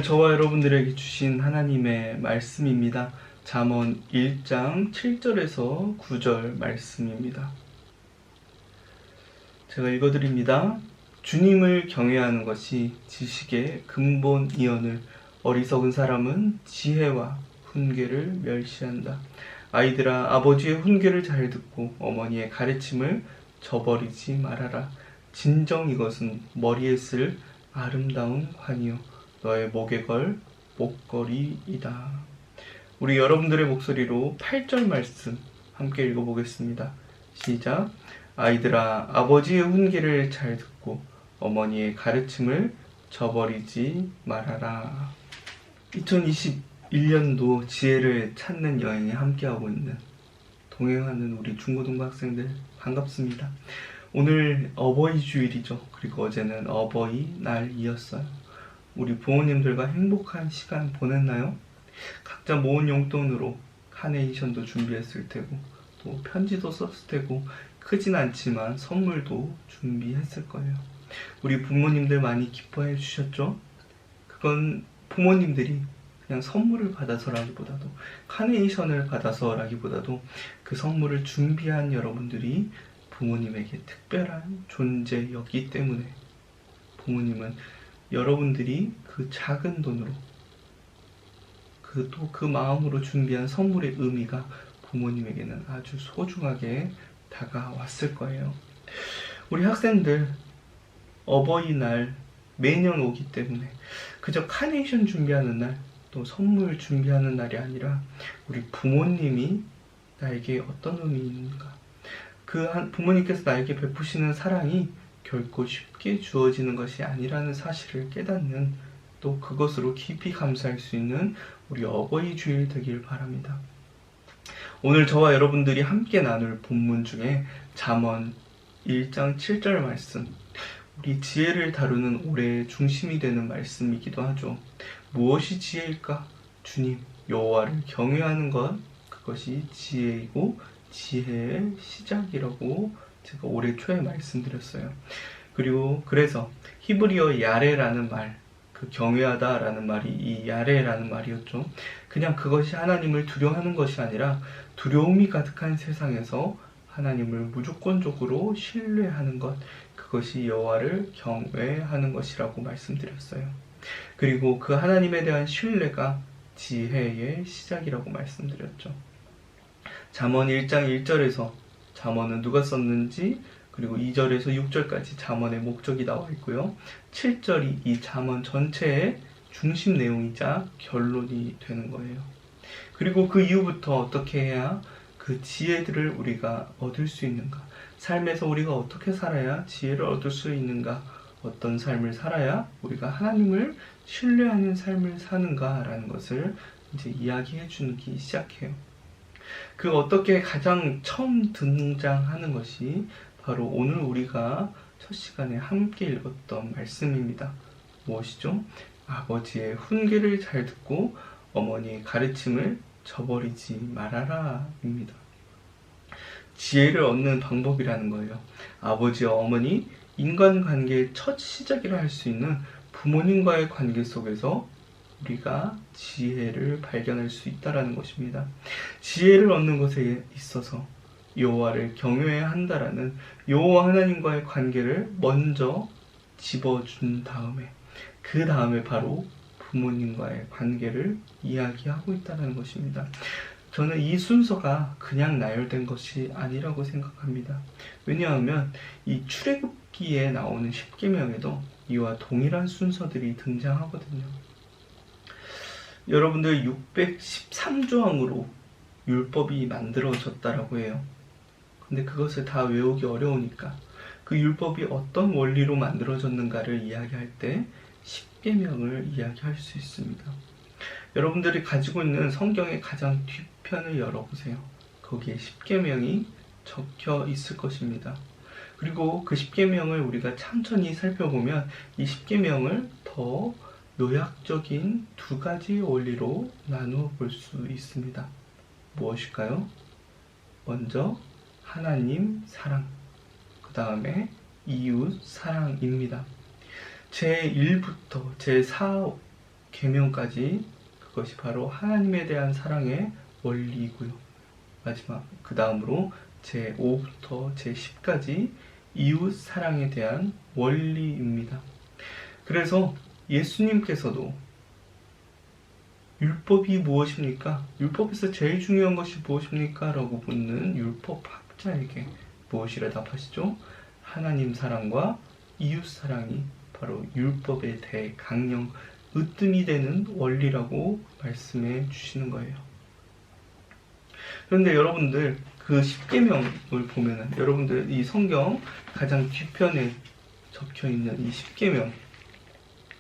저와 여러분들에게 주신 하나님의 말씀입니다. 잠언 1장 7절에서 9절 말씀입니다. 제가 읽어드립니다. 주님을 경외하는 것이 지식의 근본이오늘 어리석은 사람은 지혜와 훈계를 멸시한다. 아이들아, 아버지의 훈계를 잘 듣고 어머니의 가르침을 저버리지 말아라. 진정 이것은 머리에 쓸 아름다운 관이요 너의 목에 걸 목걸이이다. 우리 여러분들의 목소리로 8절 말씀 함께 읽어보겠습니다. 시작. 아이들아, 아버지의 훈계를 잘 듣고 어머니의 가르침을 저버리지 말아라. 2021년도 지혜를 찾는 여행에 함께하고 있는 동행하는 우리 중고등부 학생들 반갑습니다. 오늘 어버이 주일이죠. 그리고 어제는 어버이날이었어요. 우리 부모님들과 행복한 시간 보냈나요? 각자 모은 용돈으로 카네이션도 준비했을 테고 또 편지도 썼을 테고 크진 않지만 선물도 준비했을 거예요. 우리 부모님들 많이 기뻐해 주셨죠? 그건 부모님들이 그냥 선물을 받아서라기보다도 카네이션을 받아서라기보다도 그 선물을 준비한 여러분들이 부모님에게 특별한 존재였기 때문에 부모님은 여러분들이 그 작은 돈으로 그 마음으로 준비한 선물의 의미가 부모님에게는 아주 소중하게 다가왔을 거예요. 우리 학생들 어버이날 매년 오기 때문에 그저 카네이션 준비하는 날, 또 선물 준비하는 날이 아니라 우리 부모님이 나에게 어떤 의미인가, 부모님께서 나에게 베푸시는 사랑이 결코 쉽게 주어지는 것이 아니라는 사실을 깨닫는, 또 그것으로 깊이 감사할 수 있는 우리 어버이 주일 되길 바랍니다. 오늘 저와 여러분들이 함께 나눌 본문 중에 잠언 1장 7절 말씀, 우리 지혜를 다루는 올해의 중심이 되는 말씀이기도 하죠. 무엇이 지혜일까? 주님 여호와를 경외하는 것, 그것이 지혜이고 지혜의 시작이라고 제가 올해 초에 말씀드렸어요. 그래서 히브리어 야레라는 말, 그 경외하다라는 말이 이 야레라는 말이었죠. 그냥 그것이 하나님을 두려워하는 것이 아니라 두려움이 가득한 세상에서 하나님을 무조건적으로 신뢰하는 것, 그것이 여호와를 경외하는 것이라고 말씀드렸어요. 그리고 그 하나님에 대한 신뢰가 지혜의 시작이라고 말씀드렸죠. 잠언 1장 1절에서 잠언은 누가 썼는지, 그리고 2절에서 6절까지 잠언의 목적이 나와 있고요. 7절이 이 잠언 전체의 중심 내용이자 결론이 되는 거예요. 그리고 그 이후부터 어떻게 해야 그 지혜들을 우리가 얻을 수 있는가, 삶에서 우리가 어떻게 살아야 지혜를 얻을 수 있는가, 어떤 삶을 살아야 우리가 하나님을 신뢰하는 삶을 사는가라는 것을 이제 이야기해 주기 시작해요. 그 어떻게 가장 처음 등장하는 것이 바로 오늘 우리가 첫 시간에 함께 읽었던 말씀입니다. 무엇이죠? 아버지의 훈계를 잘 듣고 어머니의 가르침을 저버리지 말아라 입니다. 지혜를 얻는 방법이라는 거예요. 아버지와 어머니, 인간관계의 첫 시작이라 할 수 있는 부모님과의 관계 속에서 우리가 지혜를 발견할 수 있다는 것입니다. 지혜를 얻는 것에 있어서 여호와를 경외해야 한다라는 여호와 하나님과의 관계를 먼저 집어준 다음에, 그 다음에 바로 부모님과의 관계를 이야기하고 있다는 것입니다. 저는 이 순서가 그냥 나열된 것이 아니라고 생각합니다. 왜냐하면 이 출애굽기에 나오는 십계명에도 이와 동일한 순서들이 등장하거든요. 여러분들 613조항으로 율법이 만들어졌다라고 해요. 근데 그것을 다 외우기 어려우니까 그 율법이 어떤 원리로 만들어졌는가를 이야기할 때 십계명을 이야기할 수 있습니다. 여러분들이 가지고 있는 성경의 가장 뒤편을 열어보세요. 거기에 십계명이 적혀 있을 것입니다. 그리고 그 십계명을 우리가 천천히 살펴보면 이 십계명을 더 요약적인 두 가지 원리로 나누어 볼 수 있습니다. 무엇일까요? 먼저 하나님 사랑, 그 다음에 이웃 사랑입니다. 제1부터 제4 계명까지 그것이 바로 하나님에 대한 사랑의 원리이고요. 마지막 그 다음으로 제5부터 제10까지 이웃 사랑에 대한 원리입니다. 그래서 예수님께서도 율법이 무엇입니까? 율법에서 제일 중요한 것이 무엇입니까? 라고 묻는 율법학자에게 무엇이라 답하시죠? 하나님 사랑과 이웃 사랑이 바로 율법에 대해 강령, 으뜸이 되는 원리라고 말씀해 주시는 거예요. 그런데 여러분들 그 10계명을 보면은 여러분들 이 성경 가장 뒤편에 적혀 있는 이 10계명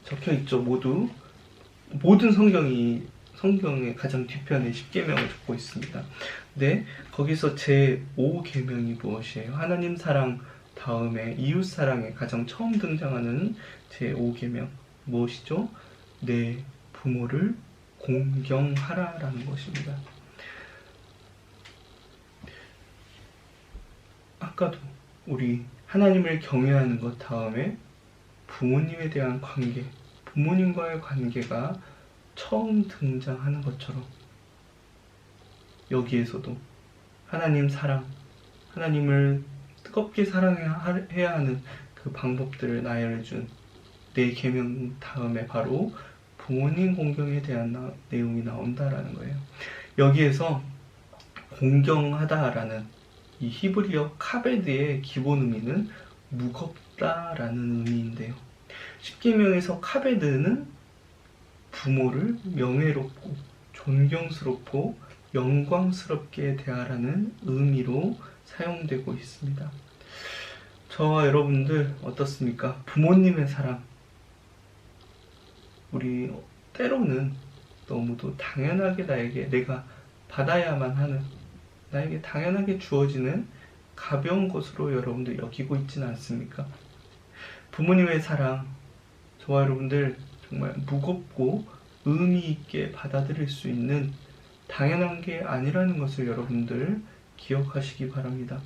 적혀 있죠. 모든 성경의 가장 뒤편에 10계명을 적고 있습니다. 근데 거기서 제5계명이 무엇이에요? 하나님 사랑 다음에 이웃 사랑에 가장 처음 등장하는 제5계명 무엇이죠? 내 부모를 공경하라라는 것입니다. 아까도 우리 하나님을 경외하는 것 다음에 부모님에 대한 관계, 부모님과의 관계가 처음 등장하는 것처럼 여기에서도 하나님 사랑, 하나님을 뜨겁게 사랑해야 하는 그 방법들을 나열해준 네 계명 다음에 바로 부모님 공경에 대한 내용이 나온다라는 거예요. 여기에서 공경하다라는 이 히브리어 카베드의 기본 의미는 무겁다라는 의미인데요. 10계명에서 카베드는 부모를 명예롭고 존경스럽고 영광스럽게 대하라는 의미로 사용되고 있습니다. 저와 여러분들 어떻습니까? 부모님의 사랑, 우리 때로는 너무도 당연하게 내가 받아야만 하는, 나에게 당연하게 주어지는 가벼운 것으로 여러분들 여기고 있지는 않습니까? 부모님의 사랑, 저와 여러분들 정말 무겁고 의미 있게 받아들일 수 있는 당연한 게 아니라는 것을 여러분들 기억하시기 바랍니다.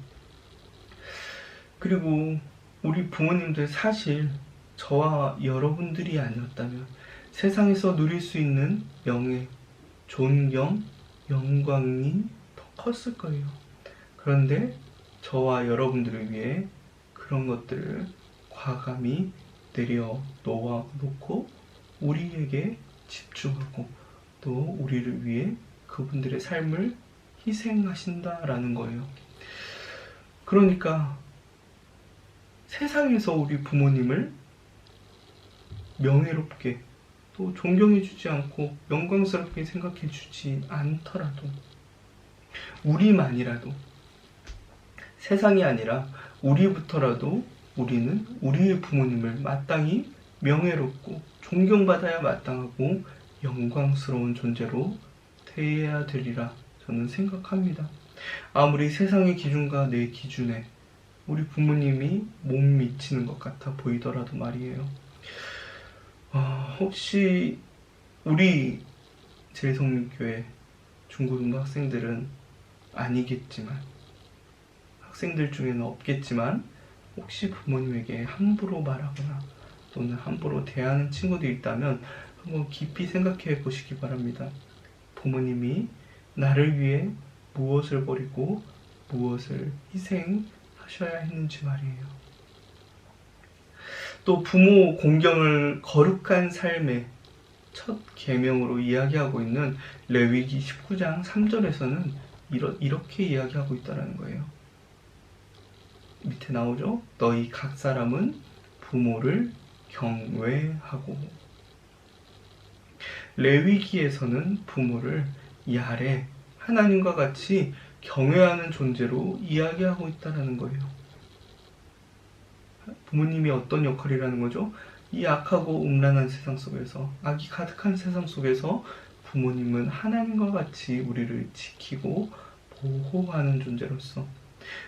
그리고 우리 부모님들 사실 저와 여러분들이 아니었다면 세상에서 누릴 수 있는 명예, 존경, 영광이 더 컸을 거예요. 그런데 저와 여러분들을 위해 그런 것들을 과감히 내려놓고 우리에게 집중하고 또 우리를 위해 그분들의 삶을 희생하신다라는 거예요. 그러니까 세상에서 우리 부모님을 명예롭게 또 존경해주지 않고 영광스럽게 생각해주지 않더라도 우리만이라도 세상이 아니라 우리부터라도 우리는 우리의 부모님을 마땅히 명예롭고 존경받아야 마땅하고 영광스러운 존재로 대해야 되리라 저는 생각합니다. 아무리 세상의 기준과 내 기준에 우리 부모님이 못 미치는 것 같아 보이더라도 말이에요. 혹시 우리 제일성민교회 중고등부 학생들은 아니겠지만 학생들 중에는 없겠지만 혹시 부모님에게 함부로 말하거나 또는 함부로 대하는 친구들이 있다면 한번 깊이 생각해 보시기 바랍니다. 부모님이 나를 위해 무엇을 버리고 무엇을 희생하셔야 했는지 말이에요. 또 부모 공경을 거룩한 삶의 첫 계명으로 이야기하고 있는 레위기 19장 3절에서는 이렇게 이야기하고 있다는 거예요. 밑에 나오죠? 너희 각 사람은 부모를 경외하고. 레위기에서는 부모를 야레, 하나님과 같이 경외하는 존재로 이야기하고 있다는 거예요. 부모님이 어떤 역할이라는 거죠? 이 악하고 음란한 세상 속에서, 악이 가득한 세상 속에서 부모님은 하나님과 같이 우리를 지키고 보호하는 존재로서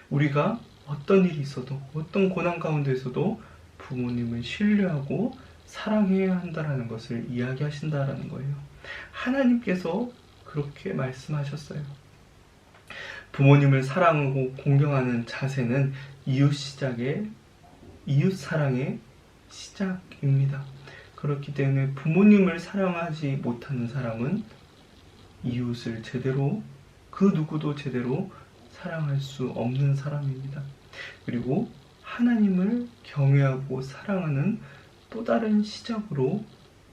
우리가 어떤 일이 있어도 어떤 고난 가운데서도 부모님을 신뢰하고 사랑해야 한다는 것을 이야기하신다는 거예요. 하나님께서 그렇게 말씀하셨어요. 부모님을 사랑하고 공경하는 자세는 이웃 사랑의 시작입니다. 그렇기 때문에 부모님을 사랑하지 못하는 사람은 이웃을 제대로, 그 누구도 제대로 사랑할 수 없는 사람입니다. 그리고 하나님을 경외하고 사랑하는 또 다른 시작으로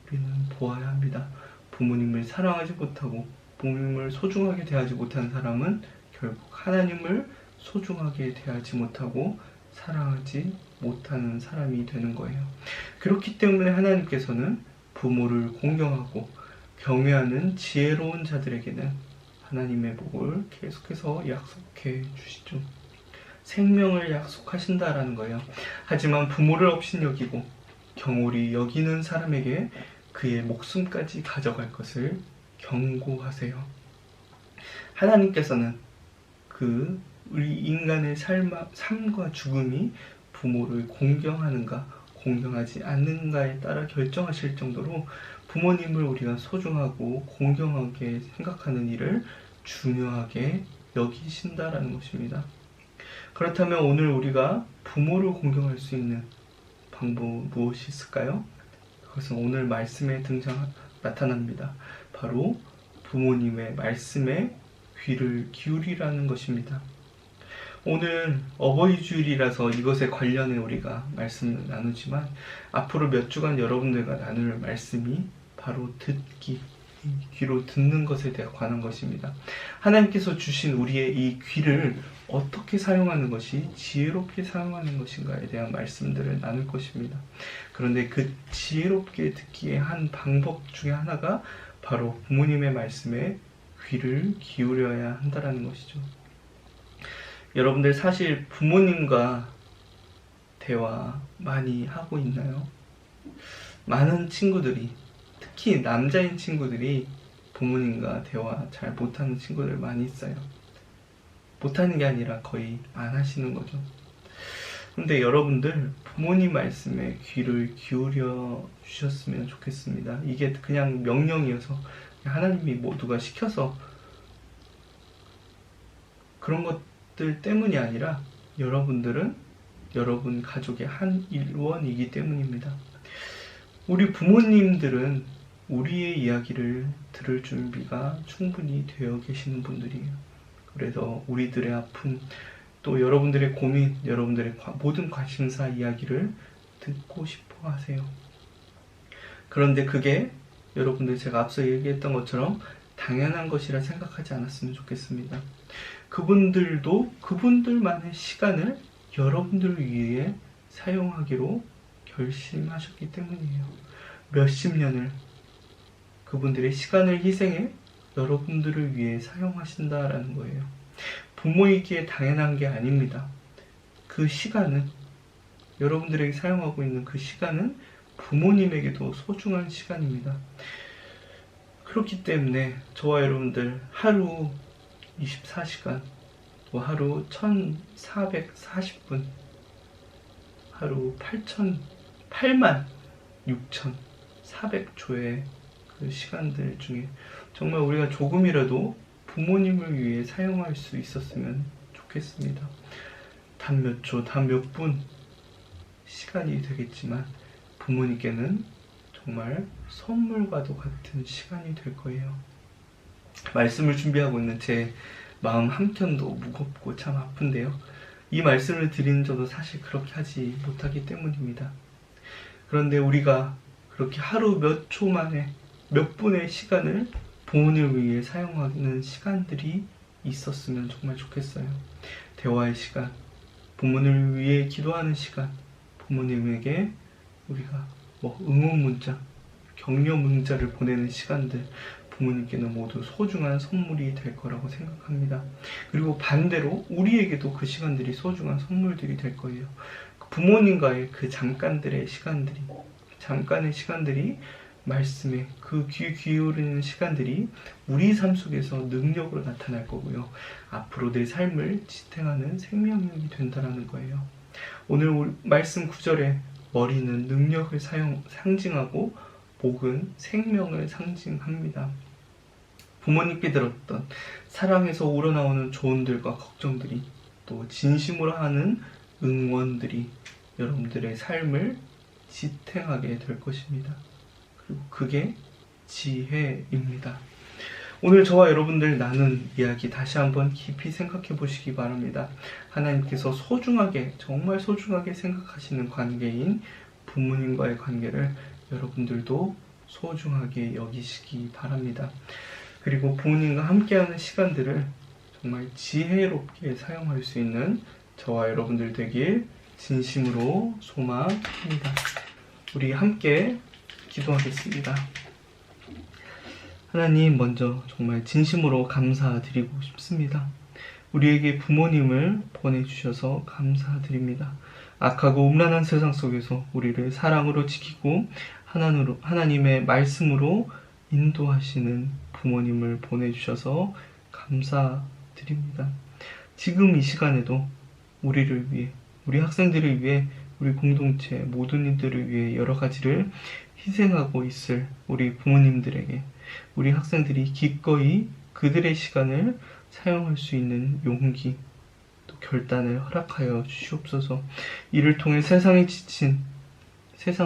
우리는 보아야 합니다. 부모님을 사랑하지 못하고 부모님을 소중하게 대하지 못하는 사람은 결국 하나님을 소중하게 대하지 못하고 사랑하지 못하는 사람이 되는 거예요. 그렇기 때문에 하나님께서는 부모를 공경하고 경외하는 지혜로운 자들에게는 하나님의 복을 계속해서 약속해 주시죠. 생명을 약속하신다라는 거예요. 하지만 부모를 업신여기고 경홀히 여기는 사람에게 그의 목숨까지 가져갈 것을 경고하세요. 하나님께서는 우리 인간의 삶과 죽음이 부모를 공경하는가 공경하지 않는가에 따라 결정하실 정도로 부모님을 우리가 소중하고 공경하게 생각하는 일을 중요하게 여기신다라는 것입니다. 그렇다면 오늘 우리가 부모를 공경할 수 있는 방법 무엇이 있을까요? 그것은 오늘 말씀에 나타납니다. 바로 부모님의 말씀에 귀를 기울이라는 것입니다. 오늘 어버이 주일이라서 이것에 관련해 우리가 말씀을 나누지만 앞으로 몇 주간 여러분들과 나눌 말씀이 바로 귀로 듣는 것에 대해 관한 것입니다. 하나님께서 주신 우리의 이 귀를 어떻게 사용하는 것이 지혜롭게 사용하는 것인가에 대한 말씀들을 나눌 것입니다. 그런데 그 지혜롭게 듣기의 한 방법 중에 하나가 바로 부모님의 말씀에 귀를 기울여야 한다는 것이죠. 여러분들 사실 부모님과 대화 많이 하고 있나요? 많은 친구들이, 특히 남자인 친구들이 부모님과 대화 잘 못하는 친구들 많이 있어요. 못하는 게 아니라 거의 안 하시는 거죠. 근데 여러분들 부모님 말씀에 귀를 기울여 주셨으면 좋겠습니다. 이게 그냥 명령이어서 하나님이 누가 시켜서 그런 것들 때문이 아니라 여러분들은 여러분 가족의 한 일원이기 때문입니다. 우리 부모님들은 우리의 이야기를 들을 준비가 충분히 되어 계시는 분들이에요. 그래서 우리들의 아픔, 또 여러분들의 고민, 여러분들의 모든 관심사 이야기를 듣고 싶어 하세요. 그런데 그게 여러분들 제가 앞서 얘기했던 것처럼 당연한 것이라 생각하지 않았으면 좋겠습니다. 그분들도 그분들만의 시간을 여러분들을 위해 사용하기로 결심하셨기 때문이에요. 몇십 년을 그분들의 시간을 희생해 여러분들을 위해 사용하신다라는 거예요. 부모이기에 당연한 게 아닙니다. 그 시간은, 여러분들에게 사용하고 있는 그 시간은 부모님에게도 소중한 시간입니다. 그렇기 때문에 저와 여러분들 하루 24시간, 또 하루 1440분, 하루 86,400초의 그 시간들 중에 정말 우리가 조금이라도 부모님을 위해 사용할 수 있었으면 좋겠습니다. 단 몇 초, 단 몇 분 시간이 되겠지만 부모님께는 정말 선물과도 같은 시간이 될 거예요. 말씀을 준비하고 있는 제 마음 한켠도 무겁고 참 아픈데요. 이 말씀을 드리는 저도 사실 그렇게 하지 못하기 때문입니다. 그런데 우리가 그렇게 하루 몇 초 만에 몇 분의 시간을 부모님을 위해 사용하는 시간들이 있었으면 정말 좋겠어요. 대화의 시간, 부모님을 위해 기도하는 시간, 부모님에게 우리가 응원 문자, 격려 문자를 보내는 시간들, 부모님께는 모두 소중한 선물이 될 거라고 생각합니다. 그리고 반대로 우리에게도 그 시간들이 소중한 선물들이 될 거예요. 부모님과의 그 잠깐의 시간들이 말씀에 그 귀 기울이는 시간들이 우리 삶 속에서 능력으로 나타날 거고요. 앞으로 내 삶을 지탱하는 생명력이 된다는 거예요. 오늘 말씀 9절에 머리는 능력을 상징하고 목은 생명을 상징합니다. 부모님께 들었던 사랑에서 우러나오는 조언들과 걱정들이, 또 진심으로 하는 응원들이 여러분들의 삶을 지탱하게 될 것입니다. 그리고 그게 지혜입니다. 오늘 저와 여러분들 나눈 이야기 다시 한번 깊이 생각해 보시기 바랍니다. 하나님께서 소중하게, 정말 소중하게 생각하시는 관계인 부모님과의 관계를 여러분들도 소중하게 여기시기 바랍니다. 그리고 부모님과 함께하는 시간들을 정말 지혜롭게 사용할 수 있는 저와 여러분들 되길 진심으로 소망합니다. 우리 함께 기도하겠습니다. 하나님, 먼저 정말 진심으로 감사드리고 싶습니다. 우리에게 부모님을 보내주셔서 감사드립니다. 악하고 음란한 세상 속에서 우리를 사랑으로 지키고 하나님의 말씀으로 인도하시는 부모님을 보내주셔서 감사드립니다. 지금 이 시간에도 우리를 위해, 우리 학생들을 위해, 우리 공동체 모든 이들을 위해 여러 가지를 희생하고 있을 우리 부모님들에게 우리 학생들이 기꺼이 그들의 시간을 사용할 수 있는 용기, 또 결단을 허락하여 주시옵소서. 이를 통해 세상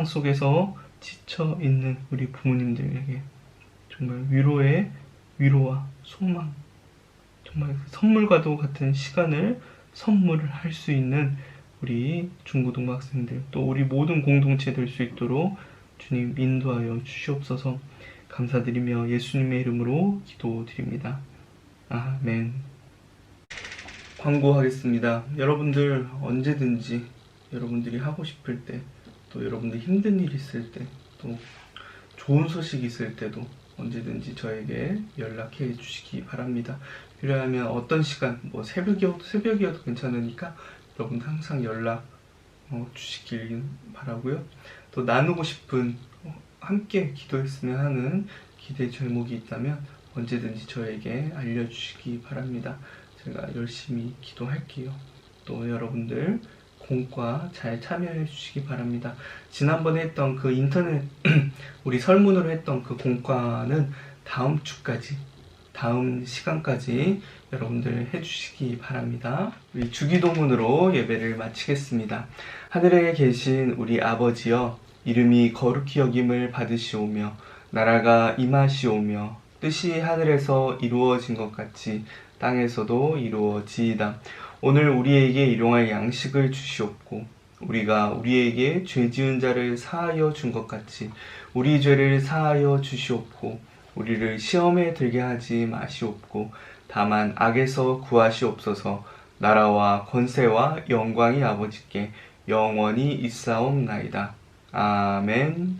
속에서 지쳐 있는 우리 부모님들에게 정말 위로와 소망, 정말 선물과도 같은 시간을 선물을 할 수 있는 우리 중고등부 학생들, 또 우리 모든 공동체 될 수 있도록 주님 인도하여 주시옵소서. 감사드리며 예수님의 이름으로 기도드립니다. 아멘. 광고하겠습니다. 여러분들 언제든지 여러분들이 하고 싶을 때, 또 여러분들 힘든 일 있을 때, 또 좋은 소식 있을 때도 언제든지 저에게 연락해 주시기 바랍니다. 필요하면 어떤 시간, 새벽이어도 괜찮으니까 여러분 항상 연락 주시길 바라고요. 또 나누고 싶은, 함께 기도했으면 하는 기대 제목이 있다면 언제든지 저에게 알려주시기 바랍니다. 제가 열심히 기도할게요. 또 여러분들 공과 잘 참여해 주시기 바랍니다. 지난번에 했던 그 인터넷 우리 설문으로 했던 그 공과는 다음 주까지, 다음 시간까지 여러분들 해주시기 바랍니다. 우리 주기도문으로 예배를 마치겠습니다. 하늘에 계신 우리 아버지여, 이름이 거룩히 여김을 받으시오며 나라가 임하시오며 뜻이 하늘에서 이루어진 것 같이 땅에서도 이루어지이다. 오늘 우리에게 일용할 양식을 주시옵고 우리가 우리에게 죄 지은 자를 사하여 준 것 같이 우리 죄를 사하여 주시옵고 우리를 시험에 들게 하지 마시옵고 다만 악에서 구하시옵소서. 나라와 권세와 영광이 아버지께 영원히 있사옵나이다. 아멘.